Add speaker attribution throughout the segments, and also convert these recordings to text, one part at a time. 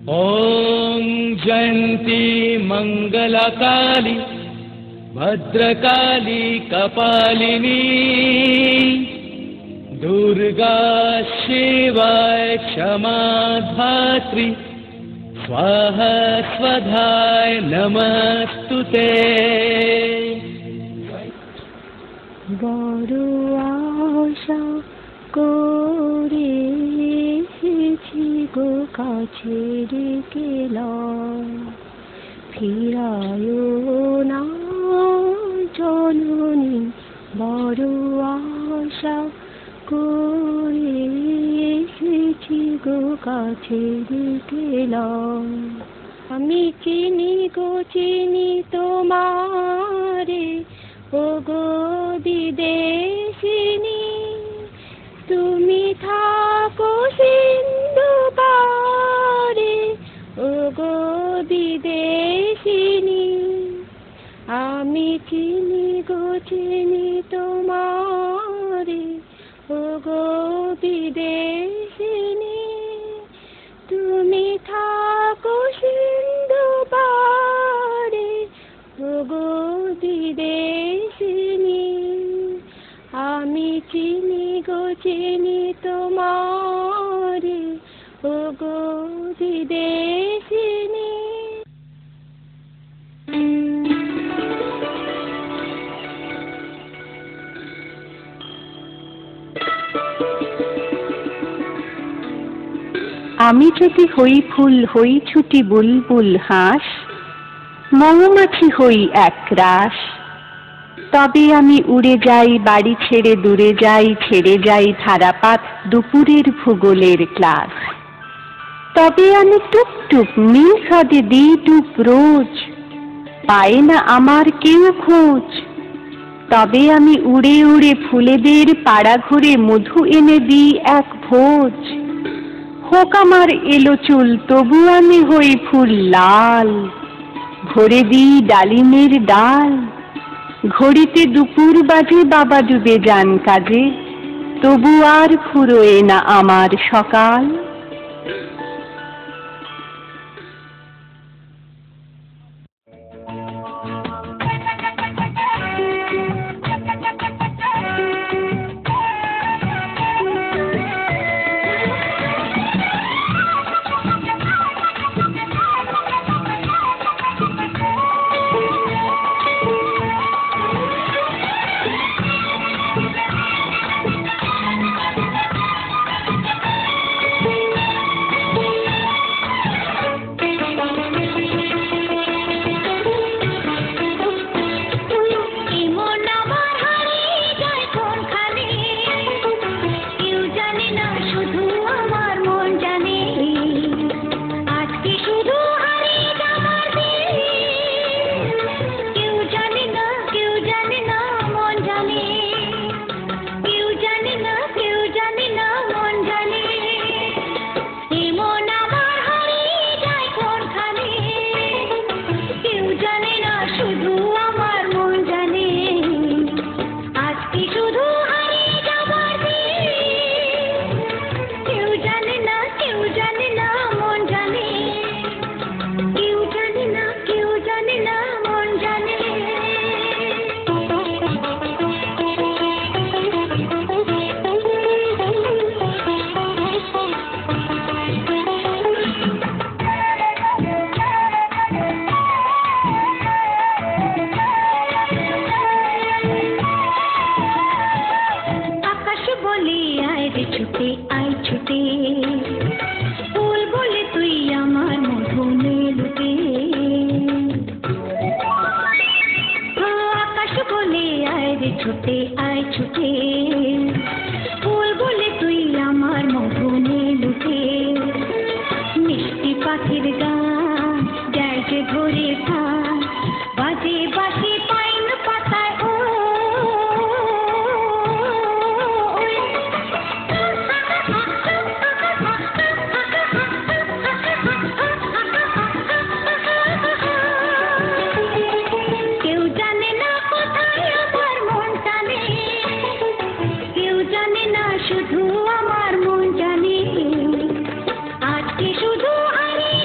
Speaker 1: ॐ जयन्ती मङ्गलकाली भद्रकाली कपालिनी दुर्गा शिवाय क्षमा धात्री स्वाहा स्वधाय नमस्तुते।
Speaker 2: बड़ो आशा করেছি গো কাছে গেলাম, ফিরায়ো না জননী, বড় আশা করেছি গো কাছে গেলাম। আমি চিনি গো চিনি তোমারে, ও গো বিদেশিনী, তুমি থাকো সিন্ধু পারে, ও গো বিদেশিনী। আমি চিনি গো চিনি তোমারে, ও গো বিদেশিনী, তুমি থাকো সিন্ধু পারে, ও গো বিদেশিনী। আমি চিনি গো চিনি তোমারে, ও গো বিদেশিনী। আমি যদি হই ফুল হই ছুটি বুলবুল হাঁস, মৌমাছি হই একরাশ, তবে আমি উড়ে যাই বাড়ি ছেড়ে দূরে যাই, ছেড়ে যাই ধারাপাত দুপুরের ভূগোলের ক্লাস। তবে আমি টুকটুক নিঃসদে দিই টুক রোজ, পায় না আমার কেউ খোঁজ। তবে আমি উড়ে উড়ে ফুলেদের পাড়া ঘুরে মধু এনে দিই এক ভোজ। হোক আমার এলো চুল তবু আমি হই ফুল লাল, ভরে দিই ডালিমের ডাল। ঘড়িতে দুপুর বাজে বাবা ডুবে যান কাজে, তবু আর ফুরোয় না আমার সকাল।
Speaker 3: শুধু আমার মন জানে, আজকে শুধু হারিয়ে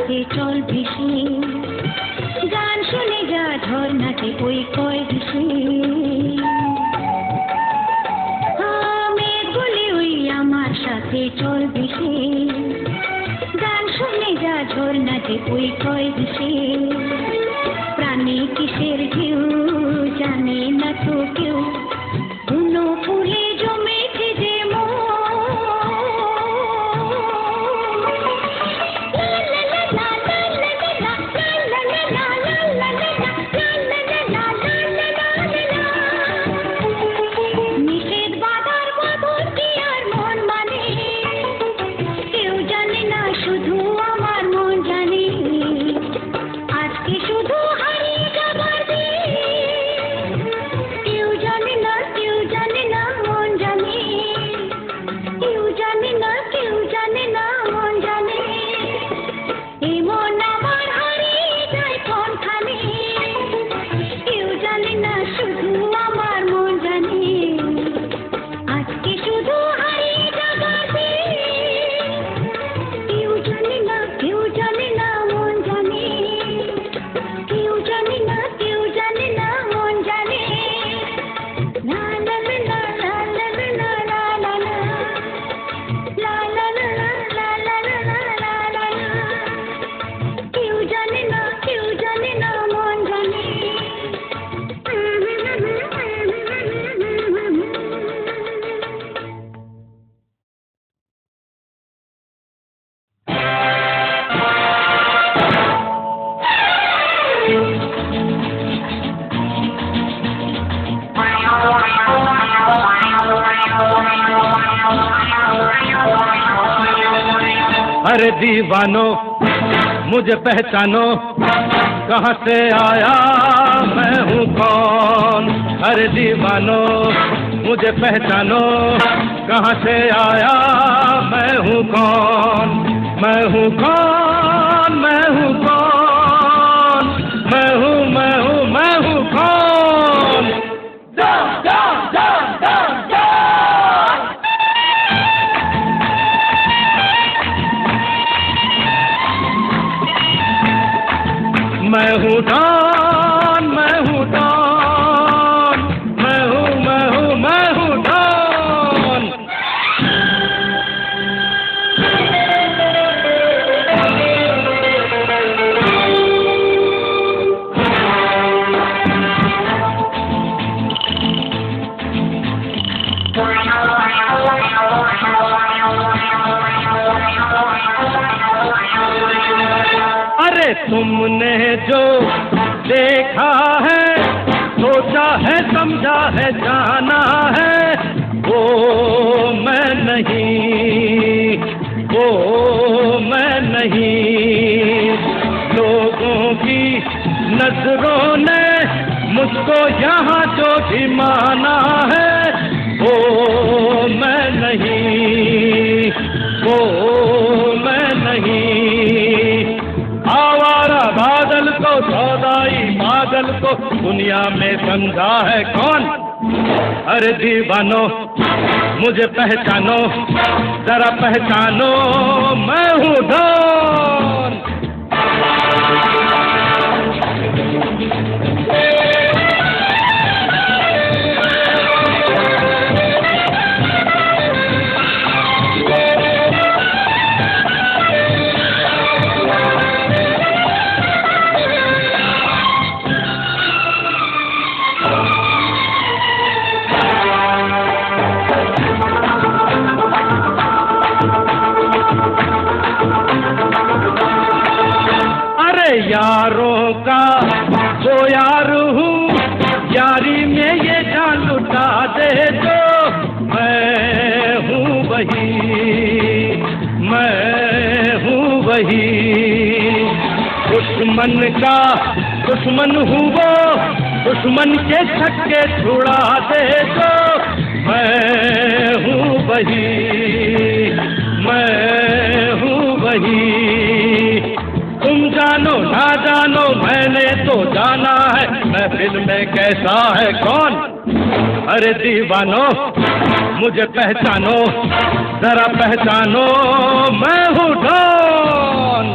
Speaker 3: সাথে চল ভেসে, গান শুনে যা ঝর্ণাতে ওই কয় ভেসে। মেঘগুলি ওই আমার সাথে চল ভেসে, গান শুনে যা ঝর্ণাতে ওই কয় ভেসে। প্রাণী কিসের ঢেউ জানে না তো কেউ, কোনো ফুলে জমেছে যে নিষেধ বাধার বদল কি আর মন মানে, কেউ জানে না শুধু আমার মন জানে। আজকে শুধু হারিয়ে যাবার দিন, কেউ জানে না মন জানে, কেউ জানে না মন জানে। এই মন আমার হারিয়ে যায় কোনখানে, কেউ জানে না শুধু আমার মন জানে। আজকে শুধু হারিয়ে যাবার দিন, কেউ জানে না মন জানে, কেউ জানে না মন জানে। লা লা লা লা লা লা লা লা লা লা, লা লা লা লা লা লা লা লা লা। কেউ জানে না মন জানে।
Speaker 1: अरे दीवानो मुझे पहचानो, कहाँ से आया मैं हूँ कौन। अरे दीवानो मुझे पहचानो, कहाँ से आया मैं हूँ कौन। मैं हूँ कौन, मैं हूँ कौन, मैं हूँ कौन। मैं हूँ डॉन, मैं हूँ डॉन, मैं हूँ डॉन। अरे तुमने जो देखा है, सोचा है, समझा है, जाना है, वो मैं नहीं। लोगों की नजरों ने मुझको यहाँ जो भी माना है, वो मैं नहीं। आवारा बादल को, सौदाई पागल को दुनिया में समझा है कौन। अरे दीवानो मुझे पहचानो, जरा पहचानो, मैं हूँ डॉन। यारों का वो यार हूँ, यारी में ये जान लुटा दे तो मैं हूँ वही। दुश्मन का दुश्मन हूँ वो, दुश्मन के छक्के छुड़ा दे तो मैं हूँ वही। तुम जानो ना जानो, मैंने तो जाना है महफिल में कैसा है कौन। अरे दीवानो मुझे पहचानो, जरा पहचानो, मैं हूँ डॉन।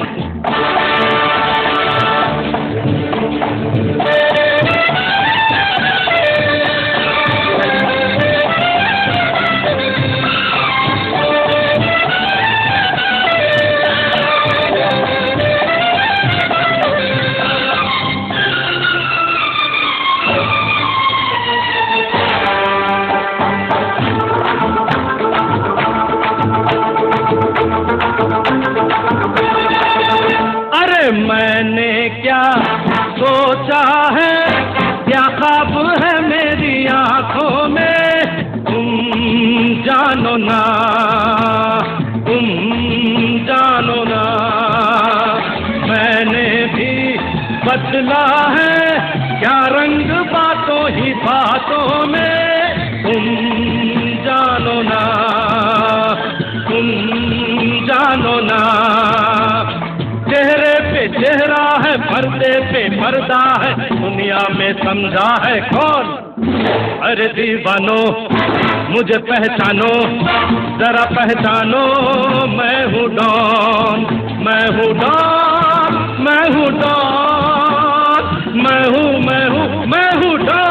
Speaker 1: बदला है क्या रंग बातों ही बातों में, तुम जानो ना, तुम जानो ना। चेहरे पे चेहरा है, पर्दे पे पर्दा है, दुनिया में समझा है कौन। अरे दीवानो मुझे पहचानो, जरा पहचानो, मैं हूँ डॉन, मैं हूँ डॉन, मैं हूँ डॉन, मैं हूँ डॉन।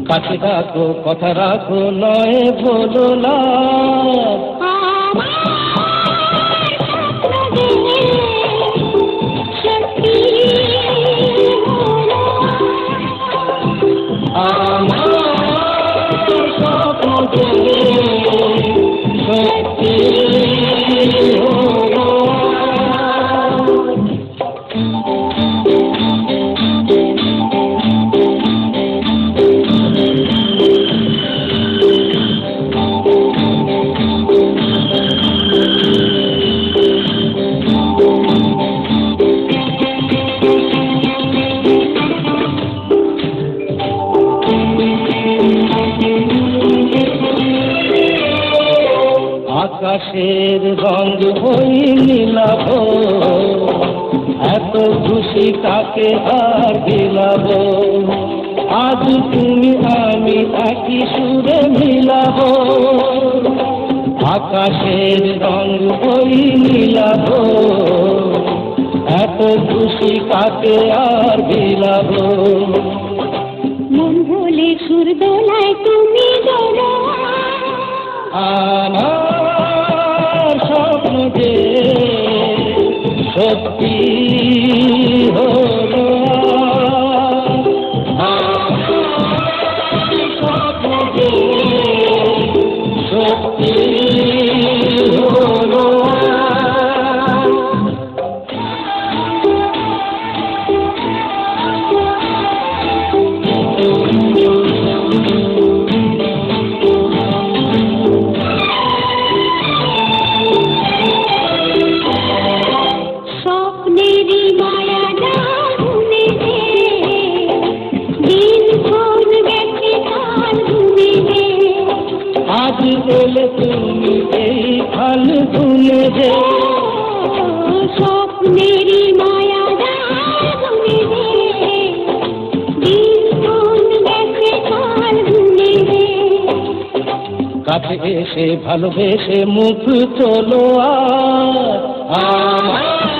Speaker 4: কাছে থাকো, কথা রাখো, নয় বলো না। আকাশের রঙ হই নীলাভ, এত খুশি কাকে আর বিলাব। আজ তুমি আমি একই সুরে মিলাব। আকাশের রঙ হই নীলাভ, এত খুশি কাকে আর বিলাব।
Speaker 3: মন ভুলে সুর দোলায় তুমি দোলা,
Speaker 4: আমার স্বপ্ন যে সত্যি হলো, স্বপ্ন যে সত্যি হলো। এলে তুমি এই ফাল্গুনে যে,
Speaker 3: স্বপ্নেরই মায়া গুনে দে, দিন কোন গেছে ফাল্গুনে দে।
Speaker 4: কাছে এসে ভালোবেসে মুখ তোলো আর